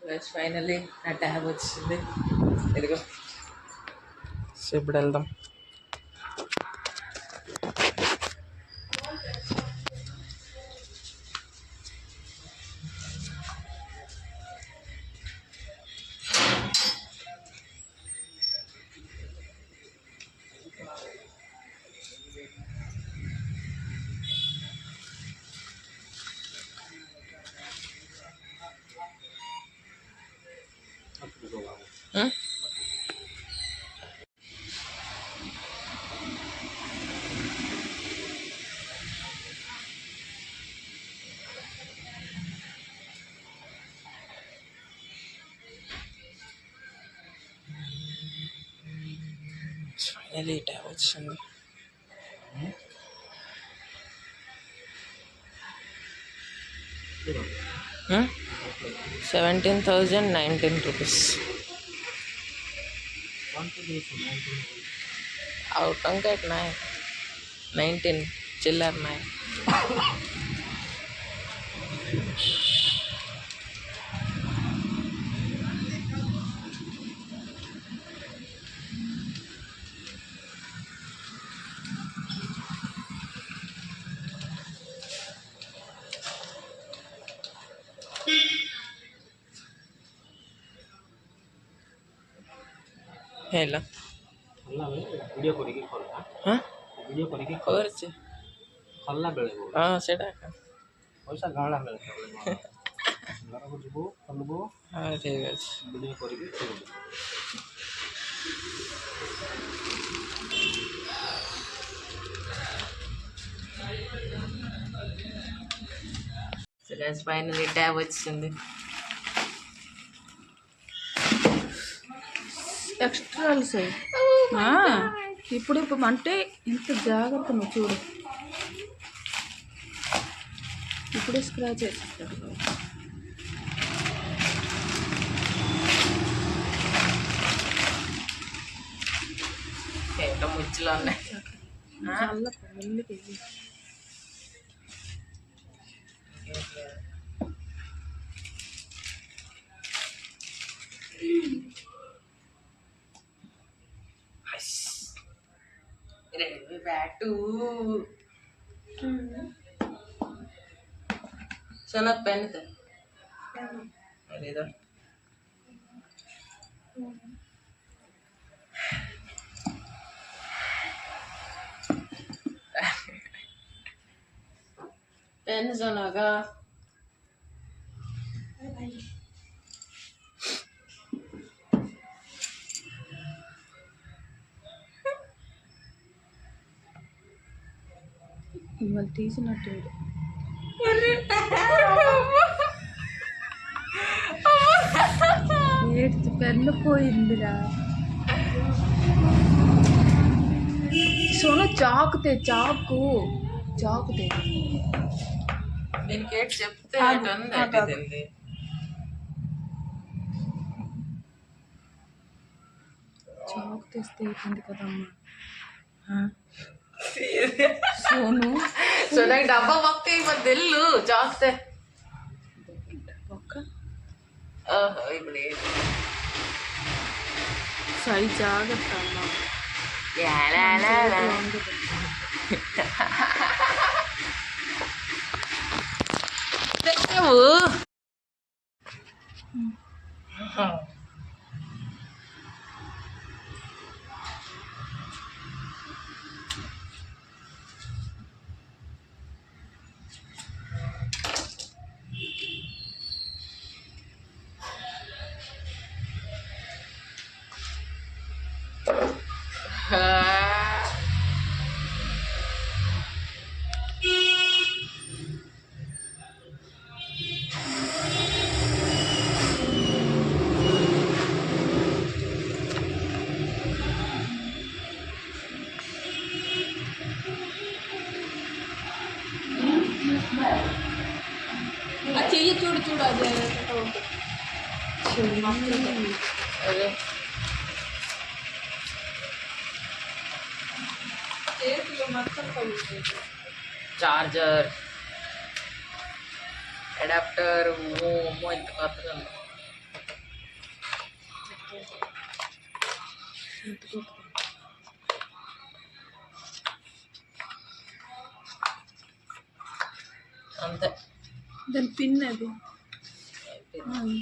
Guys finally నా tab వచ్చింది. ఇదిగో. సో ఇప్పుడు వెళ్దాం. ఫైనల్లీ ట్యాబ్ వచ్చింది. 17,019 rupees. Out on that 19 chiller 9. ହେଲା ଭିଡ଼ିଓ କରିକି ଖୋଲା ଭିଡ଼ିଓ କରିକି କରୁଛି ଖୋଲା ବେଳେ ହଁ ସେଇଟା ପଇସା ଗାଁଳା ବେଳେ ଘରକୁ ଯିବୁ ଖୋଲିବୁ ହଁ ଠିକ୍ ଅଛି ଭିଡ଼ିଓ କରିକି ଖୋଲିବୁ। సో గైస్ ఫైనల్లీ ట్యాబ్ వచ్చింది. ఎక్స్ట్రా అలసాయి ఇప్పుడు అంటే ఇంత జాగ్రత్త నువ్వు చూడు. ఇప్పుడే స్క్రాచ్ వేసేస్తాడు. ఇంకా ముచ్చులో ఉన్నాయి. చల్ల మెల్లికి బ్యాటు సో నాకు పెన్ లేదా పెన్ సోనాగా ఇవాళ తీసినట్టు ఏడ్చి పెన్ను పోయిందిరా. సోను చాకుతే చాకు దీనికి ఏంటి చెప్తే ఉంది. చాకు తెస్తే అయిపోయింది కదమ్మా. సోను సో నాకు డబ్బా మొక్క ఇప్పుడు తెల్లు చాక్తే ఒక్క ఇప్పుడు సరి జాగ్రత్త అమ్మా. తెచ్చావు చెయ్యి చూడు చూడు అదే అదే చార్జర్ అడాప్టర్ ఇంత కొత్తగా అంతే. దాని పిన్ అది అది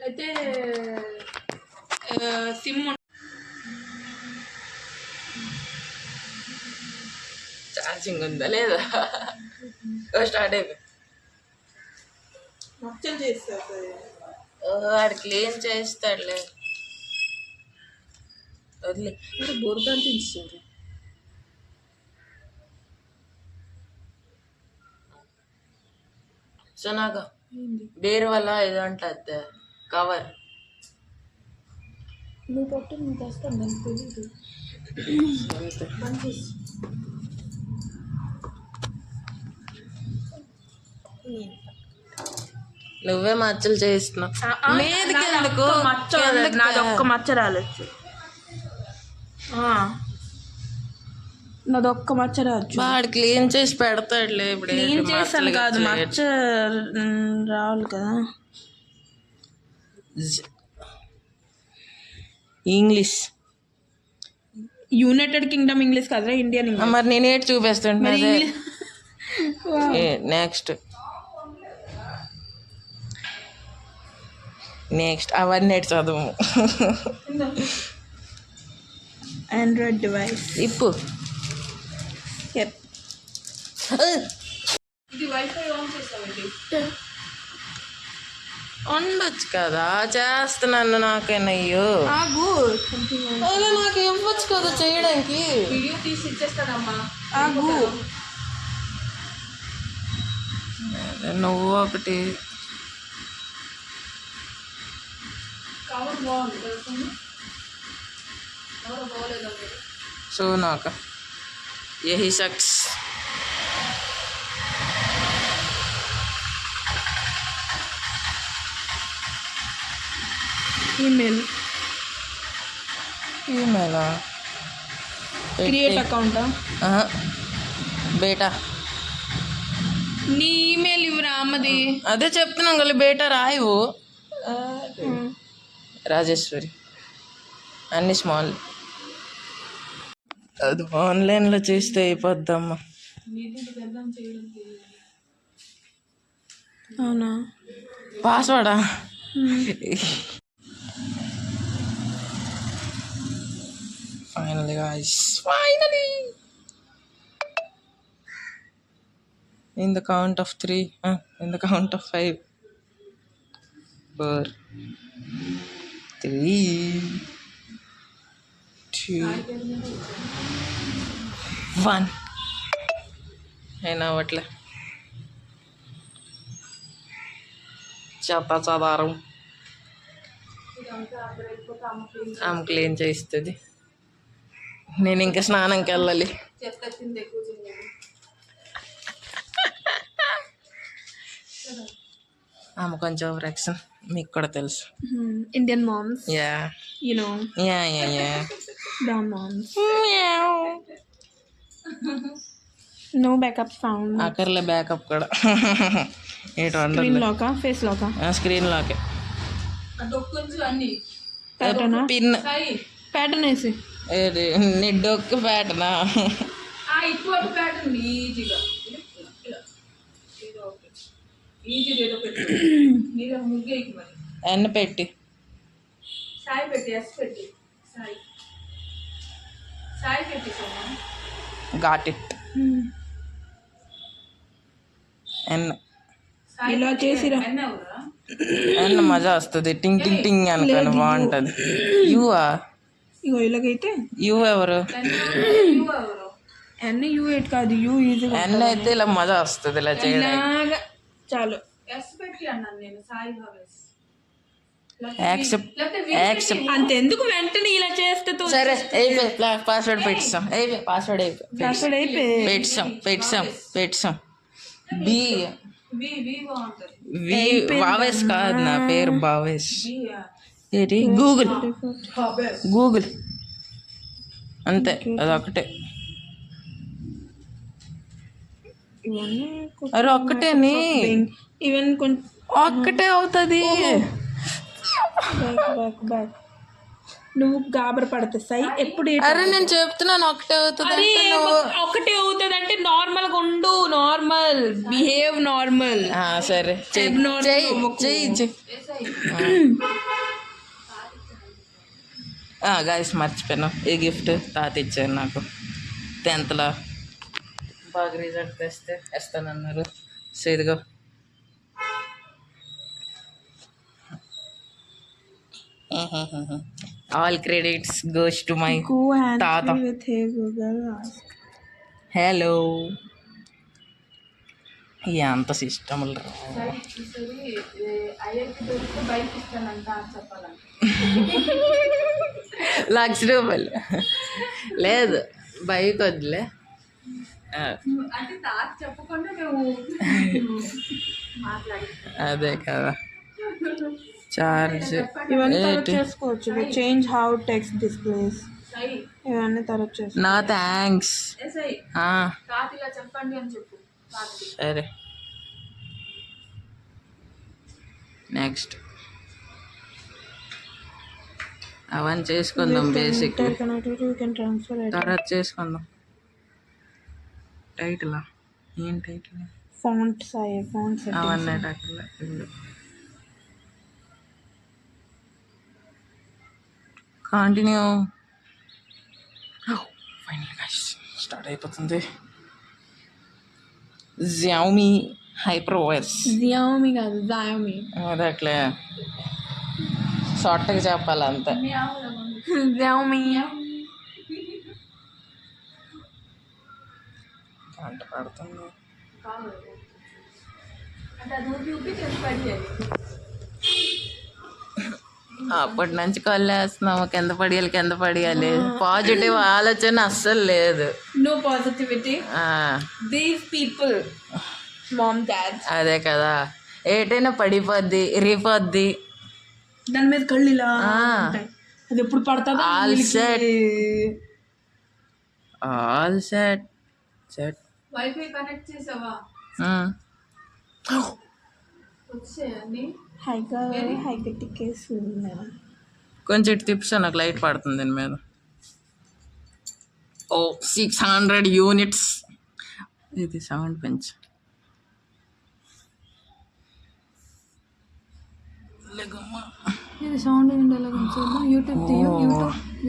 అయితే సిమ్ ఛార్జింగ్ ఉందా లేదా? స్టార్ట్ అయిపోయి మచ్చలు చేస్తారు వాడు క్లీన్ చేస్తాడులే, వదిలే. బోర్గా తీస్తారు. సో నాకు బేరు వల్ల ఇది ఉంటుంది కవర్. నువ్వు పట్టు, నువ్వు తెస్తాను, నాకు తెలీదు. నువ్వే మచ్చలు చేస్తున్నావు. మీదకి ఎందుకు? నాది ఒక్క మచ్చ రాలేదు. నాది ఒక్క మచ్చ రాదు. వాడు క్లీన్ చేసి పెడతాడులే. ఇప్పుడు క్లీన్ చేస్తాను కాదు, మచ్చ రావాలి కదా. ఇంగ్లీష్ యునైటెడ్ కింగ్డమ్ ఇంగ్లీష్ కదరా, ఇండియన్ ఇంగ్లీష్. మరి నేనేటి చూపిస్తుంటే నెక్స్ట్ అవన్నీ చదువు. ఆండ్రాయిడ్ డివైస్ ఇప్పు ఇది వైఫై ఆన్ చేస్తామండి. ఉండొచ్చు కదా, చేస్తున్నాను. నాకేనయ్యో ఆగు, అలా నాకు ఇవ్వచ్చు కదా చేయడానికి. వీడియో తీసి ఇచ్చేస్తానమ్మా. ఆగు, నువ్వు ఒకటి. కవర్ బాగుంది తెలుసు. కవర్ బాగోలేదు. సో నాకు యహీ షఖ్స్ ఈమెయిలా క్రియేట్ అకౌంటా? బేటా నీ ఈమెయిల్ ఇవ్వరా అమ్మది. అదే చెప్తున్నాం కదా, బేటా రాయవు. రాజేశ్వరి అన్ని స్మాల్. అది ఆన్లైన్లో చేస్తే అయిపోద్దమ్మా. అవునా? పాస్వర్డా? Finally guys, finally in the count of 3 in the count of 5 4 3 2 1 అయినా అట్లే చెత్తాచాదారం ఆమె క్లీన్ చేస్తుంది. నేను ఇంకా స్నానంకి వెళ్ళాలి. ఆమె కొంచెం ఓవర్ యాక్షన్, మీకు కూడా తెలుసు. Indian moms, yeah you know, yeah yeah yeah brown moms. No backup sound. అక్కర్లే బ్యాకప్ కూడా. ఏటో స్క్రీన్ లాకా, ఫేస్ లాకా? స్క్రీన్ లాకే. పిన్ ప్యాటర్న్ వేసి నీ డొక్కు ప్యాటర్నా? ఎన్న పెట్టి గాట్ ఇట్. ఎన్న ఇలా చేసిరా, ఎన్న మజా వస్తుంది. టింగ్ టింగ్ టింగ్ అనుకోని బాగుంటుంది. యువా ఇగో ఇలాగైతే యు ఎవరు? ఎన్ యూ ఎయిట్ కాదు, యూ ఈజీ. ఎన్న అయితే ఇలా మజా వస్తుంది ఇలా చేయడానికి. చాలు. అంతెందుకు వెంటనే ఇలా చేస్తే సరే పాస్వర్డ్ పెట్టాం. పాస్వర్డ్ పెట్టాం. భావేష్ కాదు నా పేరు, భావేష్. ఏంటి? గూగుల్ అంతే, అదొకటే. అరే ఒక్కటేని, ఈవెన్ కొంచెం ఒక్కటే అవుతుంది. నువ్వు గాబర పడతాయి ఎప్పుడు అరే నేను చెప్తున్నాను ఒకటే అవుతుంది అరే అంటే నువ్వు ఒకటే అవుతుంది అంటే నార్మల్ గా ఉండు, నార్మల్ బిహేవ్, నార్మల్. సరే చెయ్యి గాయస్ మర్చిపోయాను, ఈ గిఫ్ట్ తాత ఇచ్చారు నాకు 10th బాగా రిజల్ట్ తెస్తే వేస్తానన్నారు. సో ఇదిగో all credits goes to my తాత. హలో ఎంత సిస్టమ్ ₹1,00,000 లేదు బైక్ వద్దులే. అదే కదా చార్జ్ ఇవన్నీ తర్వాత చేసుకోవచ్చు. చేంజ్ హౌ టెక్స్ట్ డిస్ప్లేస్ ఇవన్నీ తర్వాత చేసుకో. నా థ్యాంక్స్. సరే నెక్స్ట్ అవన్నీ చేసుకుందాం, బేసిక్ తర్వాత చేసుకుందాం. టైటిల్ ఏం title? Font size, font settings అవన్నీ టైటిల్. కంటిన్యూ. ఫైనల్గా స్టార్ట్ అయిపోతుంది. Xiaomi HyperOS. Xiaomi కాదు, Xiaomi. అదే అట్లే షార్ట్గా చెప్పాలి అంతే. Xiaomi. గంట పడుతుంది. అప్పటి నుంచి కళ్ళేస్తున్నాము, కింద పడియాలి. పాజిటివ్ ఆలోచన అస్సలు లేదు. No positivity. These people, mom, dad. అదే కదా, ఏటైనా పడిపోద్ది, ఇరిగిపోద్ది. దాని మీద కళ్ళు ఇలా ఉంటాయి. అది ఎప్పుడు పడుతుందో. All set. వైఫై కనెక్ట్ చేసావా? హైగా టిక్కేసి కొంచెం ఇటు తిప్పిసా, నాకు లైట్ పడుతుంది దీని మీద. 600 యూనిట్స్. ఇది సౌండ్ పెంచు. ఇది సౌండ్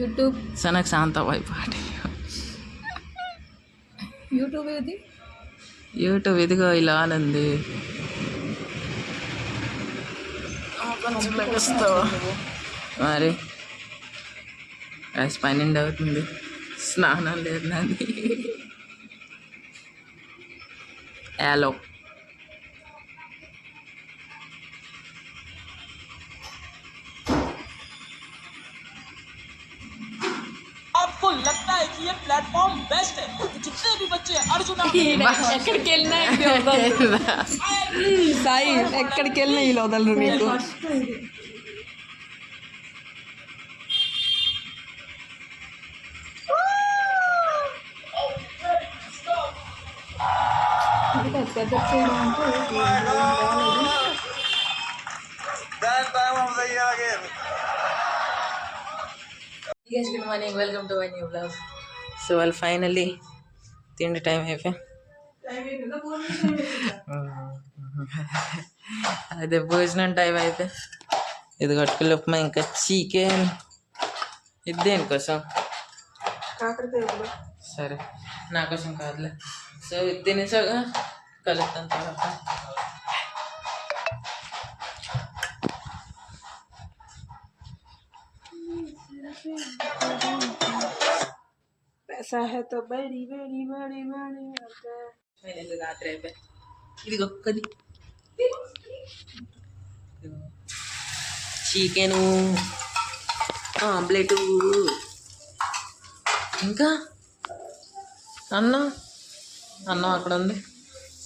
యూట్యూబ్ సనక్ శాంత వైపాటి. యూట్యూబ్ ఇదిగో ఇలా ఉంది. మరి 12 అవుతుంది, స్నానం లేదు నాది. హలో आपको लगता है कि ये प्लेटफॉर्म बेस्ट है, जितने भी बच्चे अर्जुन ఎక్కడికి వెళ్ళినా సాయి, ఎక్కడికి వెళ్ళినా ఇలా వదలరు మీకు. Guys, good morning, welcome to my new vlog. So well, finally తిండి టైం అయిపోయి అదే భోజనం టైం అయితే ఇది కట్టుకుని ఉప్మా, ఇంకా చికెన్. ఇది దేనికోసం? సరే నా కోసం కాదులే. సో ఇది తినేసాగా కలుపుతాను తర్వాత. पैसा है तो बड़ी बड़ी बड़ी बड़ी ఫైనల్ రాత్రి అయిపోయి ఇది ఒక్కది చికెను, ఆమ్లెటు, ఇంకా అన్నం అక్కడ ఉంది.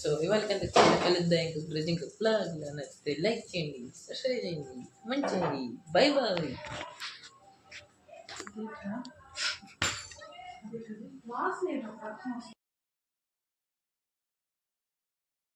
సో ఇవాళ కలుద్దాం ఇంకొక రోజు ఇంకొక బ్లాగ్లో. నచ్చితే లైక్ చేయండి, సబ్స్క్రైబ్ చేయండి, కమెంట్ చేయండి. Bye bye.